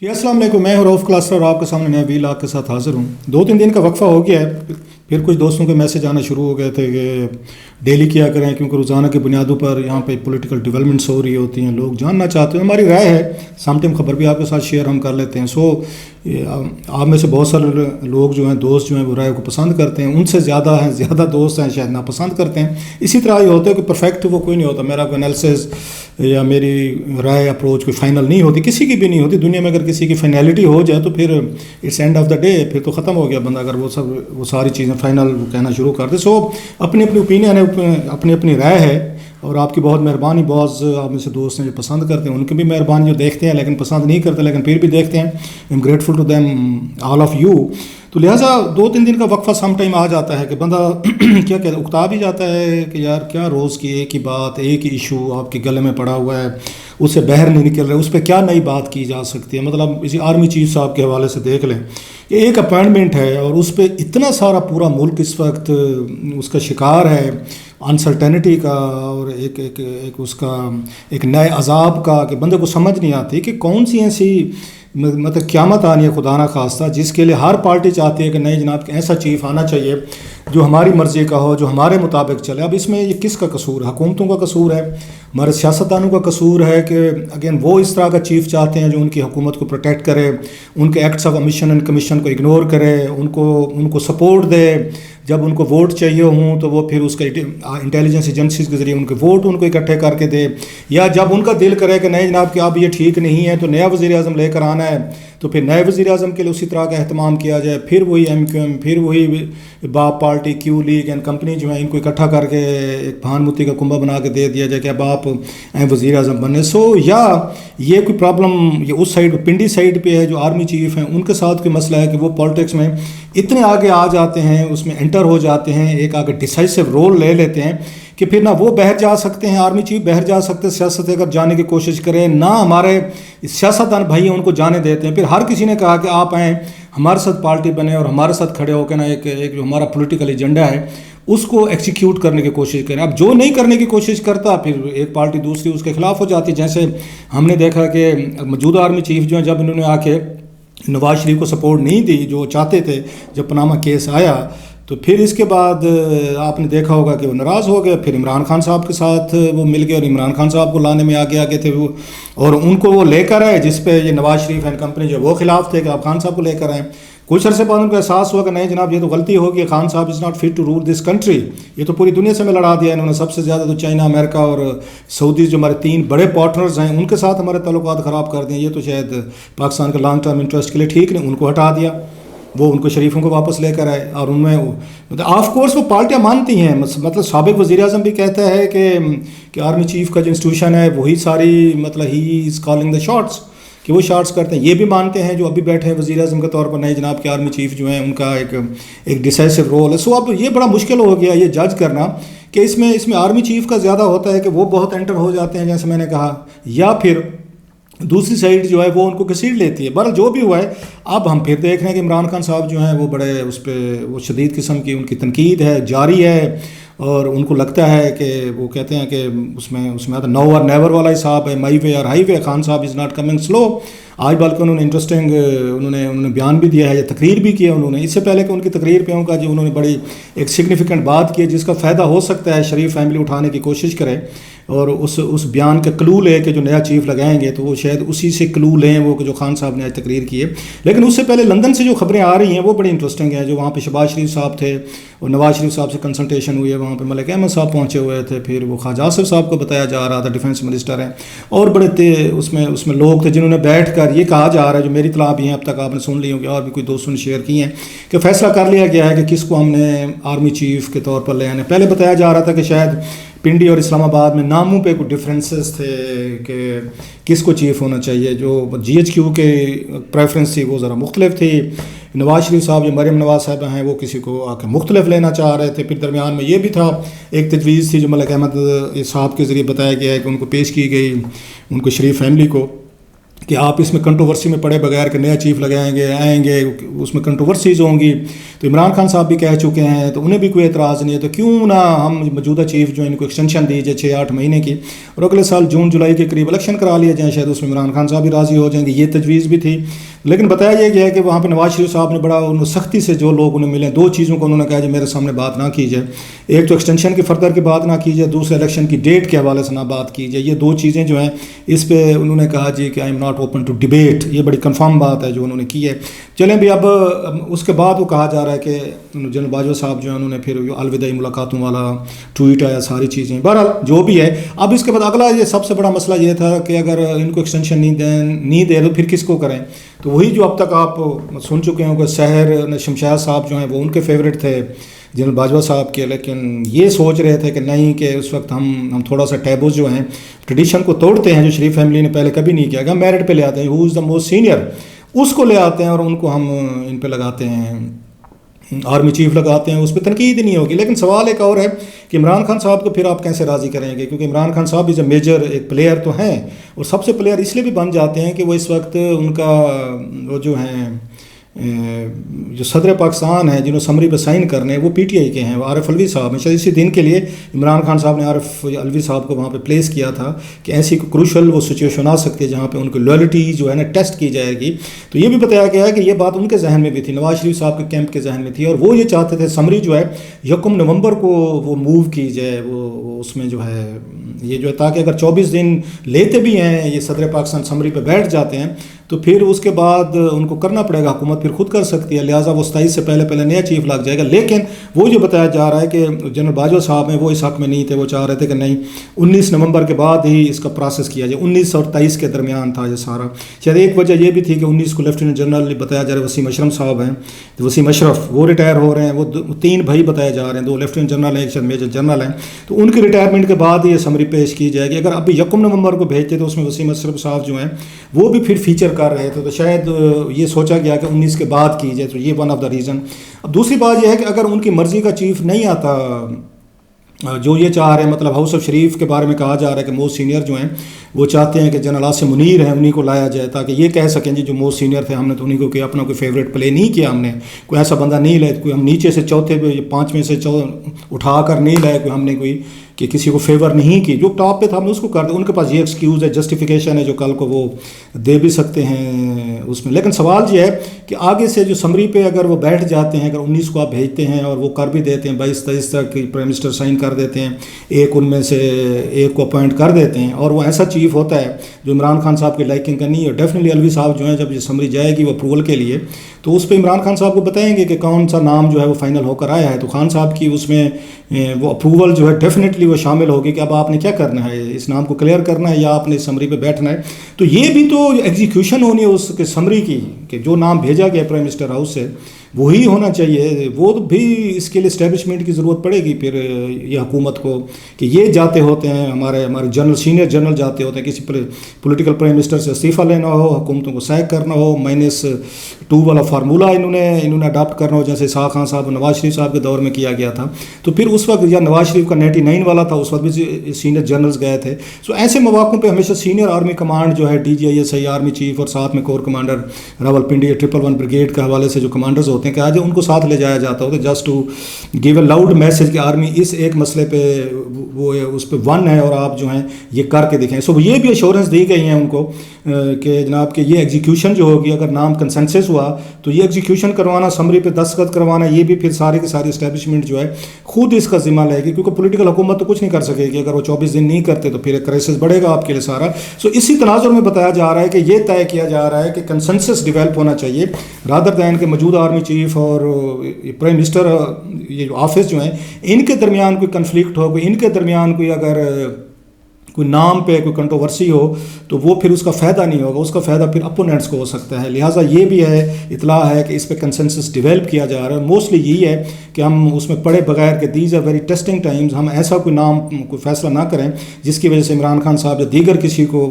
جی السلام علیکم، میں ہوں رؤف کلاسر اور آپ کے سامنے نیا ویل آپ کے ساتھ حاضر ہوں۔ 2-3 دن کا وقفہ ہو گیا ہے، پھر کچھ دوستوں کے میسج آنا شروع ہو گئے تھے کہ ڈیلی کیا کریں، کیونکہ روزانہ کی بنیادوں پر یہاں پہ پولیٹیکل ڈیولپمنٹس ہو رہی ہوتی ہیں، لوگ جاننا چاہتے ہیں، ہماری رائے ہے، سم ٹائم خبر بھی آپ کے ساتھ شیئر ہم کر لیتے ہیں۔ آپ میں سے بہت سارے لوگ جو ہیں، دوست جو ہیں، وہ رائے کو پسند کرتے ہیں، ان سے زیادہ دوست ہیں شاید ناپسند کرتے ہیں۔ اسی طرح یہ ہوتا ہے کہ پرفیکٹ وہ کوئی نہیں ہوتا، میرا کوئی انالیسز یا میری رائے اپروچ کوئی فائنل نہیں ہوتی، کسی کی بھی نہیں ہوتی دنیا میں۔ اگر کسی کی فائنلٹی ہو جائے تو پھر it's end of the day, پھر تو ختم ہو گیا بندہ، اگر وہ ساری چیزیں فائنل کہنا شروع کر دے۔ اپنی اوپینین ہے، اپنی رائے ہے، اور آپ کی بہت مہربانی، بعض آپ میں سے دوست ہیں جو پسند کرتے ہیں، ان کی بھی مہربانی، جو دیکھتے ہیں لیکن پسند نہیں کرتے لیکن پھر بھی دیکھتے ہیں، I am grateful to them all of you. تو لہٰذا 2-3 دن کا وقفہ سم ٹائم آ جاتا ہے کہ بندہ کیا کہتے ہیں، اکتا بھی جاتا ہے کہ یار کیا روز کی ایک ہی بات، ایک ہی ایشو آپ کے گلے میں پڑا ہوا ہے، اس سے باہر نہیں نکل رہے، اس پہ کیا نئی بات کی جا سکتی ہے۔ مطلب اسی آرمی چیف صاحب کے حوالے سے دیکھ لیں، یہ ایک اپائنٹمنٹ ہے اور اس پہ اتنا سارا پورا ملک اس وقت اس کا شکار ہے، انسرٹینٹی کا، اور ایک اس کا ایک نئے عذاب کا، کہ بندے کو سمجھ نہیں آتی کہ کون سی ایسی مطلب قیامت آنی ہے خدا نہ خواستہ، جس کے لیے ہر پارٹی چاہتی ہے کہ نہیں جناب ایسا چیف آنا چاہیے جو ہماری مرضی کا ہو، جو ہمارے مطابق چلے۔ اب اس میں یہ کس کا قصور ہے؟ حکومتوں کا قصور ہے، ہمارے سیاستدانوں کا قصور ہے کہ اگین وہ اس طرح کا چیف چاہتے ہیں جو ان کی حکومت کو پروٹیکٹ کرے، ان کے acts of emission and commission کو اگنور کرے، ان کو سپورٹ دے، جب ان کو ووٹ چاہیے ہوں تو وہ پھر اس کا انٹیلیجنس ایجنسیز کے ذریعے ان کے ووٹ ان کو اکٹھے کر کے دے، یا جب ان کا دل کرے کہ نہیں جناب کہ اب یہ ٹھیک نہیں ہے تو نیا وزیر اعظم لے کر آنا ہے تو پھر نئے وزیر اعظم کے لیے اسی طرح کا اہتمام کیا جائے، پھر وہی ایم کیو ایم، پھر وہی BAP party, Q League and company جو ہیں، ان کو اکٹھا کر کے ایک بھان موتی کا کنبہ بنا کے دے دیا جائے کہ اب آپ وزیر اعظم بنے۔ یا یہ کوئی پرابلم یہ اس سائڈ پنڈی سائڈ پہ ہے، جو آرمی چیف ہیں ان کے ساتھ کوئی مسئلہ ہے کہ وہ پالیٹکس میں اتنے آگے آ جاتے ہیں، اس میں انٹر ہو جاتے ہیں، ایک آگے ڈیسائسو رول لے لیتے ہیں کہ پھر نہ وہ باہر جا سکتے ہیں، آرمی چیف باہر جا سکتے، سیاست اگر جانے کی کوشش کریں، نہ ہمارے سیاستدان بھائی ہیں ان کو جانے دیتے ہیں۔ پھر ہر کسی نے کہا کہ آپ آئیں ہمارے ساتھ پارٹی بنے اور ہمارے ساتھ کھڑے ہو کے نا ایک جو ہمارا پولیٹیکل ایجنڈا ہے اس کو ایکسیکیوٹ کرنے کی کوشش کریں۔ اب جو نہیں کرنے کی کوشش کرتا پھر ایک پارٹی دوسری اس کے خلاف ہو جاتی، جیسے ہم نے دیکھا کہ موجودہ آرمی چیف جو ہیں، جب انہوں نے آ کے نواز شریف کو سپورٹ نہیں دی جو چاہتے تھے، جب پاناما کیس آیا تو پھر اس کے بعد آپ نے دیکھا ہوگا کہ وہ ناراض ہو گئے، پھر عمران خان صاحب کے ساتھ وہ مل گئے اور عمران خان صاحب کو لانے میں آگے تھے وہ، اور ان کو وہ لے کر آئے جس پہ یہ نواز شریف اینڈ کمپنی جو وہ خلاف تھے کہ آپ خان صاحب کو لے کر آئیں۔ کچھ عرصے بعد ان کو احساس ہوا کہ نہیں جناب یہ تو غلطی ہوگی، Khan sahab is not fit to rule this country, یہ تو پوری دنیا سے میں لڑا دیا انہوں نے، سب سے زیادہ تو چائنا، امریکہ اور سعودی جو ہمارے 3 بڑے پارٹنرز ہیں ان کے ساتھ ہمارے تعلقات خراب کر دیں، یہ تو شاید پاکستان کے لانگ ٹرم انٹرسٹ کے لیے ٹھیک نہیں، ان کو ہٹا دیا، وہ ان کو شریفوں کو واپس لے کر آئے، اور ان میں آف کورس وہ پارٹیاں مانتی ہیں، مطلب سابق وزیر اعظم بھی کہتا ہے کہ آرمی چیف کا جو انسٹیٹیوشن ہے وہی ساری مطلب ہی از کالنگ دا شاٹس، کہ وہ شارٹس کرتے ہیں۔ یہ بھی مانتے ہیں جو ابھی بیٹھے ہیں وزیر اعظم کے طور پر، نہیں جناب کہ آرمی چیف جو ہیں ان کا ایک ڈیسائسو رول ہے۔ اب یہ بڑا مشکل ہو گیا یہ جج کرنا کہ اس میں آرمی چیف کا زیادہ ہوتا ہے کہ وہ بہت انٹر ہو جاتے ہیں جیسے میں نے کہا، یا پھر دوسری سائڈ جو ہے وہ ان کو گھسیٹ لیتی ہے۔ بہرحال جو بھی ہوا ہے، اب ہم پھر دیکھ رہے ہیں کہ عمران خان صاحب جو ہیں وہ بڑے اس پہ وہ شدید قسم کی ان کی تنقید ہے، جاری ہے، اور ان کو لگتا ہے کہ وہ کہتے ہیں کہ اس میں نو اور نیور والا حساب ہے، مائی وے اور high way, Khan sahab is not coming سلو۔ آج بلکہ انہوں نے انٹرسٹنگ انہوں نے بیان بھی دیا ہے یا تقریر بھی کی ہے انہوں نے، اس سے پہلے کہ ان کی تقریر پہ ہوں کا جو انہوں نے بڑی ایک سگنیفیکنٹ بات کی ہے جس کا فائدہ ہو سکتا ہے شریف فیملی اٹھانے کی کوشش کرے، اور اس بیان کا کلو لے کے جو نیا چیف لگائیں گے تو وہ شاید اسی سے کلو لیں وہ جو خان صاحب نے آج تقریر کی ہے۔ لیکن اس سے پہلے لندن سے جو خبریں آ رہی ہیں وہ بڑی انٹرسٹنگ ہیں، جو وہاں پہ شہباز شریف صاحب تھے اور نواز شریف صاحب سے کنسلٹیشن ہوئی ہے، وہاں پہ ملک احمد صاحب پہنچے ہوئے تھے، پھر وہ خواجہ آصف صاحب کو بتایا جا رہا تھا ڈیفینس منسٹر ہیں، اور بڑے اس میں لوگ تھے جنہوں نے بیٹھ کر یہ کہا جا رہا ہے، جو میری اطلاع بھی ہیں اب تک آپ نے سن لی ہوگی اور بھی کوئی دوستوں نے شیئر کی ہیں، کہ فیصلہ کر لیا گیا ہے کہ کس کو ہم نے آرمی چیف کے طور پر لے آنے۔ پہلے بتایا جا رہا تھا کہ شاید پنڈی اور اسلام آباد میں ناموں پہ کچھ ڈفرینسز تھے کہ کس کو چیف ہونا چاہیے، جو جی ایچ کیو کے پریفرنس تھی وہ ذرا مختلف تھی، نواز شریف صاحب جو مریم نواز صاحبہ ہیں وہ کسی کو آ کے مختلف لینا چاہ رہے تھے، پھر درمیان میں یہ بھی تھا ایک تجویز تھی جو ملک احمد صاحب کے ذریعے بتایا گیا ہے کہ ان کو پیش کی گئی ان کو شریف فیملی کو، کہ آپ اس میں کنٹروورسی میں پڑے بغیر کہ نیا چیف لگائیں گے آئیں گے اس میں کنٹروورسیز ہوں گی. تو عمران خان صاحب بھی کہہ چکے ہیں تو انہیں بھی کوئی اعتراض نہیں ہے. تو کیوں نہ ہم موجودہ چیف جو ان کو ایکسٹینشن دی جائے 6-8 مہینے کی, اور اگلے سال جون جولائی کے قریب الیکشن کرا لیا جائیں, شاید اس میں عمران خان صاحب بھی راضی ہو جائیں گے. یہ تجویز بھی تھی. لیکن بتایا یہ گیا ہے کہ وہاں پہ نواز شریف صاحب نے بڑا ان سختی سے جو لوگ انہیں ملے 2 چیزوں کو انہوں نے کہا جی میرے سامنے بات نہ کی جائے. ایک تو ایکسٹینشن کی فردر کی بات نہ کی جائے, دوسرے الیکشن کی ڈیٹ کے حوالے سے نہ بات کی جائے. یہ 2 چیزیں جو ہیں اس پہ انہوں نے کہا جی کہ I am not open to debate. یہ بڑی کنفرم بات ہے جو انہوں نے کی ہے. چلیں بھی اب اس کے بعد وہ کہا جا رہا ہے کہ جنرل باجوہ صاحب جو ہیں انہوں نے پھر الوداعی ملاقاتوں والا ٹویٹ آیا, ساری چیزیں. بہرحال جو بھی ہے, اب اس کے بعد اگلا یہ سب سے بڑا مسئلہ یہ تھا کہ اگر ان کو ایکسٹینشن نہیں دے تو پھر کس کو کریں. تو وہی جو اب تک آپ سن چکے ہوں کہ سحر شمشاد صاحب جو ہیں وہ ان کے فیوریٹ تھے جنرل باجوہ صاحب کے, لیکن یہ سوچ رہے تھے کہ نہیں کہ اس وقت ہم تھوڑا سا ٹیبوز جو ہیں ٹریڈیشن کو توڑتے ہیں جو شریف فیملی نے پہلے کبھی نہیں کیا. کہ ہم میرٹ پہ لے آتے ہیں, ہو از دا موسٹ سینئر, اس کو لے آتے ہیں اور ان کو ہم ان پہ لگاتے ہیں, آرمی چیف لگاتے ہیں, اس پہ تنقید ہی نہیں ہوگی. لیکن سوال ایک اور ہے کہ عمران خان صاحب کو پھر آپ کیسے راضی کریں گے, کیونکہ عمران خان صاحب از اے میجر ایک پلیئر تو ہیں, اور سب سے پلیئر اس لیے بھی بن جاتے ہیں کہ وہ اس وقت ان کا وہ جو ہیں جو صدر پاکستان ہیں جنہوں سمری پہ سائن کرنے وہ پی ٹی آئی کے ہیں, وہ عارف الوی صاحب ہیں. شاید اسی دن کے لیے عمران خان صاحب نے عارف الوی صاحب کو وہاں پہ پلیس کیا تھا کہ ایسی کروشل وہ سچویشن آ سکتی ہے جہاں پہ ان کی لویلٹی جو ہے نا ٹیسٹ کی جائے گی. تو یہ بھی بتایا گیا ہے کہ یہ بات ان کے ذہن میں بھی تھی, نواز شریف صاحب کے کیمپ کے ذہن میں تھی, اور وہ یہ چاہتے تھے سمری جو ہے 1 نومبر کو وہ موو کی جائے, وہ اس میں جو ہے یہ جو ہے تاکہ اگر 24 دن لیتے بھی ہیں یہ صدر پاکستان سمری پہ بیٹھ جاتے ہیں تو پھر اس کے بعد ان کو کرنا پڑے گا, حکومت پھر خود کر سکتی ہے, لہٰذا وہ 27 سے پہلے نیا چیف لگ جائے گا. لیکن وہ جو بتایا جا رہا ہے کہ جنرل باجوہ صاحب ہیں وہ اس حق میں نہیں تھے, وہ چاہ رہے تھے کہ نہیں 19 نومبر کے بعد ہی اس کا پروسیس کیا جائے. 19 اور 23 کے درمیان تھا یہ سارا. شاید ایک وجہ یہ بھی تھی کہ 19 کو لیفٹیننٹ جنرل بتایا جا رہا ہے وسیم اشرف صاحب ہیں, وسیم اشرف وہ ریٹائر ہو رہے ہیں, وہ 3 بھائی بتائے جا رہے ہیں, 2 لیفٹیننٹ جنرل ہیں, ایک شاید میجر جنرل ہیں. تو ان کی ریٹائرمنٹ کے بعد یہ سمری پیش کی جائے گی. اگر ابھی 1 نومبر کو بھیجتے تو اس میں وسیم اشرف صاحب جو ہیں وہ بھی پھر فیچر کر رہے تھے, تو شاید یہ سوچا گیا کہ 19 کے بعد کی جائے. تو یہ ون آف دا ریزن. اب دوسری بات یہ ہے کہ اگر ان کی مرضی کا چیف نہیں آتا جو یہ چاہ رہے ہیں, مطلب ہاؤس آف شریف کے بارے میں کہا جا رہا ہے کہ موسٹ سینئر جو ہیں وہ چاہتے ہیں کہ جنرل عاصم منیر ہیں انہیں کو لایا جائے تاکہ یہ کہہ سکیں جی جو موسٹ سینئر تھے ہم نے تو انہیں کو کہ اپنا کوئی فیوریٹ پلے نہیں کیا, ہم نے کوئی ایسا بندہ نہیں لائے, کوئی ہم نیچے سے چوتھے پہ 5 میں سے اٹھا کر نہیں لائے, کوئی ہم نے کوئی کہ کسی کو فیور نہیں کی, جو ٹاپ پہ تھا ہم نے اس کو کر دیا. ان کے پاس یہ ایکسکیوز ہے, جسٹیفیکیشن ہے جو کل کو وہ دے بھی سکتے ہیں اس میں. لیکن سوال یہ ہے کہ آگے سے جو سمری پہ اگر وہ بیٹھ جاتے ہیں, اگر 19 کو آپ بھیجتے ہیں اور وہ کر بھی دیتے ہیں 22-23 تک پرائم منسٹر سائن کر دیتے ہیں, ایک ان میں سے ایک کو اپوائنٹ کر دیتے ہیں, اور وہ ایسا چیف ہوتا ہے جو عمران خان صاحب کی لائکنگ کا نہیں ہے. ڈیفینیٹلی الوی صاحب جو ہیں جب یہ سمری جائے گی وہ اپروول کے لیے تو اس پہ عمران خان صاحب کو بتائیں گے کہ کون سا نام جو ہے وہ فائنل ہو کر آیا ہے. تو خان صاحب کی اس میں وہ اپروول جو ہے ڈیفینیٹلی وہ شامل ہوگی کہ اب آپ نے کیا کرنا ہے, اس نام کو کلیئر کرنا ہے یا آپ نے سمری پہ بیٹھنا ہے. تو یہ بھی تو ایگزیکیوشن ہونی ہے اس کے سمری کی کہ جو نام بھیجا گیا پرائم منسٹر ہاؤس سے وہی ہونا چاہیے. وہ بھی اس کے لیے اسٹیبلشمنٹ کی ضرورت پڑے گی پھر یہ حکومت کو کہ یہ جاتے ہوتے ہیں ہمارے جنرل سینئر جنرل جاتے ہوتے ہیں, کسی پولیٹیکل پرائم منسٹر سے استعفیٰ لینا ہو, حکومتوں کو سیک کرنا ہو, -2 والا فارمولہ انہوں نے اڈاپٹ کرنا ہو جیسے اسحاق خان صاحب نواز شریف صاحب کے دور میں کیا گیا تھا. تو پھر اس وقت یا نواز شریف کا 99 والا تھا, اس وقت بھی سینئر جنرلز گئے تھے. سو ایسے مواقعوں پہ ہمیشہ سینئر آرمی کمانڈ جو ہے DGISI آرمی چیف اور ساتھ میں کور کمانڈر راولپنڈی 111 بریگیڈ کے حوالے سے جو کمانڈرز ہوتے ہیں کہ آج ان کو ساتھ لے جایا جاتا ہوتا ہے just to give a loud message کہ آرمی اس ایک مسئلے پہ وہ اس پہ ون ہے اور آپ جو ہیں یہ کر کے دکھائیں. سو یہ بھی ایشورنس دی گئی ہیں ان کو کہ جناب کہ یہ ایگزیکیوشن جو ہوگی اگر نام کنسنسس ہوا تو یہ ایگزیکیوشن کروانا, سمری پہ دستخط کروانا, یہ بھی پھر سارے کے ساری اسٹیبلشمنٹ جو ہے خود اس کا ذمہ لے گی, کیونکہ پولیٹیکل حکومت تو کچھ نہیں کر سکے گی اگر وہ 24 دن نہیں کرتے تو پھر ایک کرائسس بڑھے گا آپ کے لیے سارا. سو اسی تناظر میں بتایا جا رہا ہے کہ یہ طے کیا جا رہا ہے کہ کنسنسس ڈیولپ ہونا چاہیے رادر دین کے موجودہ آرمی چیف اور پرائم منسٹر یہ جو آفس جو ہیں ان کے درمیان کوئی کنفلکٹ ہو, کوئی ان کے درمیان کوئی اگر کوئی نام پہ کوئی کنٹروورسی ہو تو وہ پھر اس کا فائدہ نہیں ہوگا, اس کا فائدہ پھر اپوننٹس کو ہو سکتا ہے. لہٰذا یہ بھی ہے اطلاع ہے کہ اس پہ کنسنسس ڈیولپ کیا جا رہا ہے. موسٹلی یہی ہے کہ ہم اس میں پڑھے بغیر کہ these are very testing times, ہم ایسا کوئی نام کوئی فیصلہ نہ کریں جس کی وجہ سے عمران خان صاحب یا دیگر کسی کو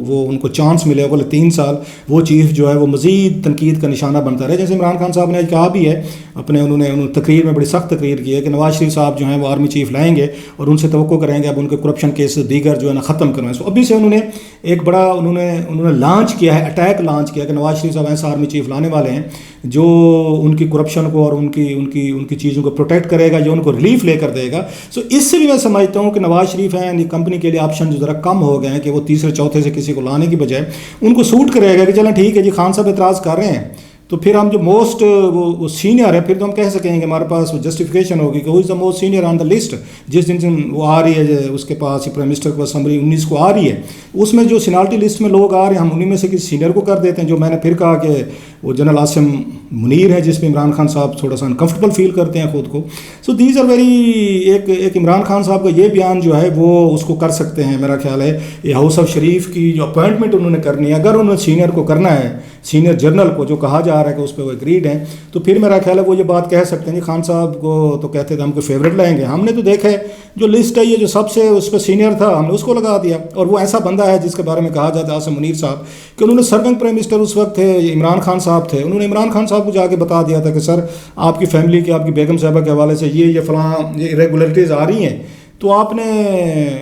وہ ان کو چانس ملے اگلے 3 سال وہ چیف جو ہے وہ مزید تنقید کا نشانہ بنتا رہے. جیسے عمران خان صاحب نے کہا بھی ہے اپنے انہوں نے تقریر میں بڑی سخت تقریر کی ہے کہ نواز شریف صاحب جو ہیں وہ آرمی چیف لائیں گے اور ان سے توقع کریں گے اب ان کے کرپشن کیس دیگر جو ہے نا ختم کرنا ہے. سو ابھی سے انہوں نے ایک بڑا انہوں نے لانچ کیا ہے, اٹیک لانچ کیا کہ نواز شریف صاحب ایسا آرمی چیف لانے والے ہیں جو ان کی کرپشن کو اور ان کی چیزوں کو پروٹیکٹ کرے گا, جو ان کو ریلیف لے کر دے گا. سو اس سے بھی میں سمجھتا ہوں کہ نواز شریف ہیں کمپنی کے لیے آپشن جو ذرا کم ہو گئے ہیں کہ وہ تیسرے چوتھے سے کسی کو لانے کی بجائے ان کو سوٹ کرے گا کہ چلیں ٹھیک ہے جی خان صاحب اعتراض کر رہے ہیں تو پھر ہم جو موسٹ وہ سینئر ہے پھر تو ہم کہہ سکیں گے ہمارے پاس وہ جسٹیفیکیشن ہوگی کہ who is the most senior on the list. جس دن سے وہ آ رہی ہے اس کے پاس پرائم منسٹر کے پاس اسمبلی 19 کو آ رہی ہے, اس میں جو سینالٹی لسٹ میں لوگ آ رہے ہیں ہم انہیں میں سے کسی سینئر کو کر دیتے ہیں. جو میں نے پھر کہا کہ وہ جنرل عاصم منیر ہے جس میں عمران خان صاحب تھوڑا سا انکمفرٹیبل فیل کرتے ہیں خود کو. سو دیز آر ویری ایک عمران خان صاحب کا یہ بیان جو ہے وہ اس کو کر سکتے ہیں. میرا خیال ہے یہ ہاؤس آف شریف کی جو اپوائنٹمنٹ انہوں نے کرنی ہے, اگر انہوں نے سینئر کو کرنا ہے, سینئر جنرل کو جو کہا جا رہا ہے کہ اس پہ وہ اگریڈ ہیں, تو پھر میرا خیال ہے وہ یہ بات کہہ سکتے ہیں. خان صاحب کو تو کہتے تھے ہم کو فیوریٹ لائیں گے, ہم نے تو دیکھا ہے جو لسٹ ہے یہ جو سب سے اس پہ سینئر تھا ہم نے اس کو لگا دیا. اور وہ ایسا بندہ ہے جس کے بارے میں کہا جاتا ہے عاصم منیر صاحب کہ انہوں نے سرونگ پرائم منسٹر اس وقت تھے, عمران خان صاحب تھے, انہوں نے عمران خان صاحب کو جا کے بتا دیا تھا کہ سر آپ کی فیملی کے آپ کی بیگم صاحبہ کے حوالے سے یہ فلاں یہ ارریگولرٹیز آ رہی ہیں تو آپ نے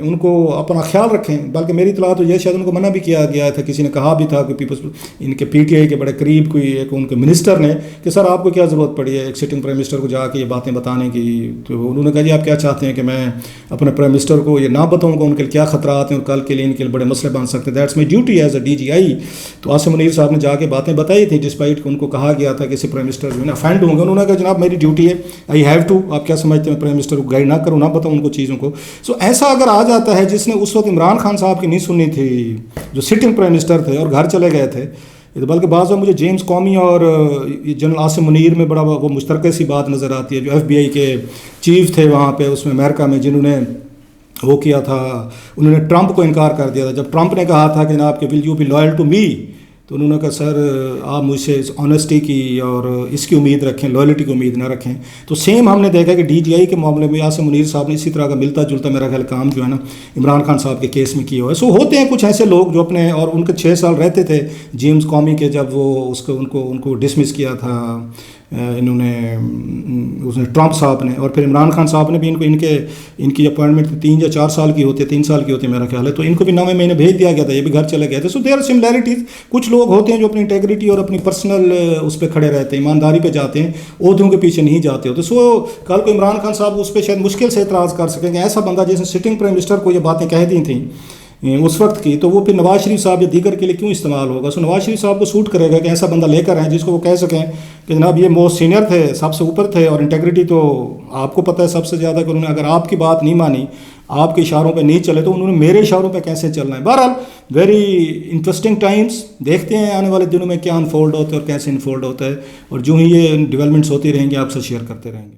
ان کو اپنا خیال رکھیں. بلکہ میری اطلاع تو یہ شاید ان کو منع بھی کیا گیا تھا, کسی نے کہا بھی تھا کہ پیپلز ان کے پی ٹی آئی کے بڑے قریب کوئی ایک ان کے منسٹر نے کہ سر آپ کو کیا ضرورت پڑی ہے ایک سٹنگ پرائم منسٹر کو جا کے یہ باتیں بتانے کی. تو انہوں نے کہا جی آپ کیا چاہتے ہیں کہ میں اپنے پرائم منسٹر کو یہ نہ بتاؤں گا ان کے کیا خطرات ہیں اور کل کے لیے ان کے بڑے مسئلے بن سکتے ہیں, that's my duty as a D G I. تو عاصم منیر صاحب نے جا کے باتیں بتائی تھیں ڈسپائٹ کہ ان کو کہا گیا تھا کہ اسے پرائم منسٹر جو ہے نا افینڈ ہوں گے. انہوں نے کہا جناب میری ڈیوٹی ہے, آئی ہیو ٹو, آپ کیا سمجھتے ہیں پرائم منسٹر کو گائڈ نہ کروں, نہ بتاؤں ان کو چیزوں کو. سو ایسا اگر آ جاتا ہے جس نے اس وقت عمران خان صاحب کی نہیں سنی تھی جو سٹنگ پرائم منسٹر تھے اور گھر چلے گئے تھے, بلکہ بعض مجھے جیمز قومی اور جنرل عاصم منیر میں بڑا وہ مشترکہ سی بات نظر آتی ہے. جو ایف بی آئی کے چیف تھے وہاں پہ اس میں امریکہ میں جنہوں نے وہ کیا تھا, انہوں نے ٹرمپ کو انکار کر دیا تھا. جب ٹرمپ نے کہا تھا کہ جناب کہ will you be loyal to me, تو انہوں نے کہا سر آپ مجھ سے آنیسٹی کی اور اس کی امید رکھیں, لائلٹی کی امید نہ رکھیں. تو سیم ہم نے دیکھا کہ ڈی جی آئی کے معاملے میں عاصم منیر صاحب نے اسی طرح کا ملتا جلتا میرا خیال کام جو ہے نا عمران خان صاحب کے کیس میں کیا ہوا ہے. سو ہوتے ہیں کچھ ایسے لوگ جو اپنے, اور ان کے 6 سال رہتے تھے جیمز قومی کے, جب وہ اس کو ان کو ڈسمس کیا تھا انہوں نے اس نے ٹرمپ صاحب نے, اور پھر عمران خان صاحب نے بھی ان کی اپوائنٹمنٹ 3 یا 4 سال کی ہوتی ہے, 3 سال کی ہوتی ہے میرا خیال ہے, تو ان کو بھی 9ویں مہینے بھیج دیا گیا تھا, یہ بھی گھر چلے گئے تھے. سو دیر آر سملیرٹیز. کچھ لوگ ہوتے ہیں جو اپنی انٹیگریٹی اور اپنی پرسنل اس پہ کھڑے رہتے ہیں, ایمانداری پہ جاتے ہیں, عہدوں کے پیچھے نہیں جاتے ہوتے. سو کل کو عمران خان صاحب اس پہ شاید مشکل سے اعتراض کر سکیں گے. ایسا بندہ جس نے سٹنگ پرائم منسٹر کو یہ باتیں کہہ دی تھیں اس وقت کی, تو وہ پھر نواز شریف صاحب یا دیگر کے لیے کیوں استعمال ہوگا. سو نواز شریف صاحب کو سوٹ کرے گا کہ ایسا بندہ لے کر آئیں جس کو وہ کہہ سکیں کہ جناب یہ موسٹ سینئر تھے, سب سے اوپر تھے, اور انٹیگریٹی تو آپ کو پتہ ہے سب سے زیادہ کہ انہوں نے اگر آپ کی بات نہیں مانی, آپ کے اشاروں پہ نہیں چلے, تو انہوں نے میرے اشاروں پہ کیسے چلنا ہے. بہرحال ویری انٹرسٹنگ ٹائمز, دیکھتے ہیں آنے والے دنوں میں کیا انفولڈ ہوتا ہے اور کیسے انفولڈ ہوتا ہے, اور جو ہی یہ ڈیولپمنٹس ہوتی رہیں گی آپ سے شیئر کرتے رہیں گے.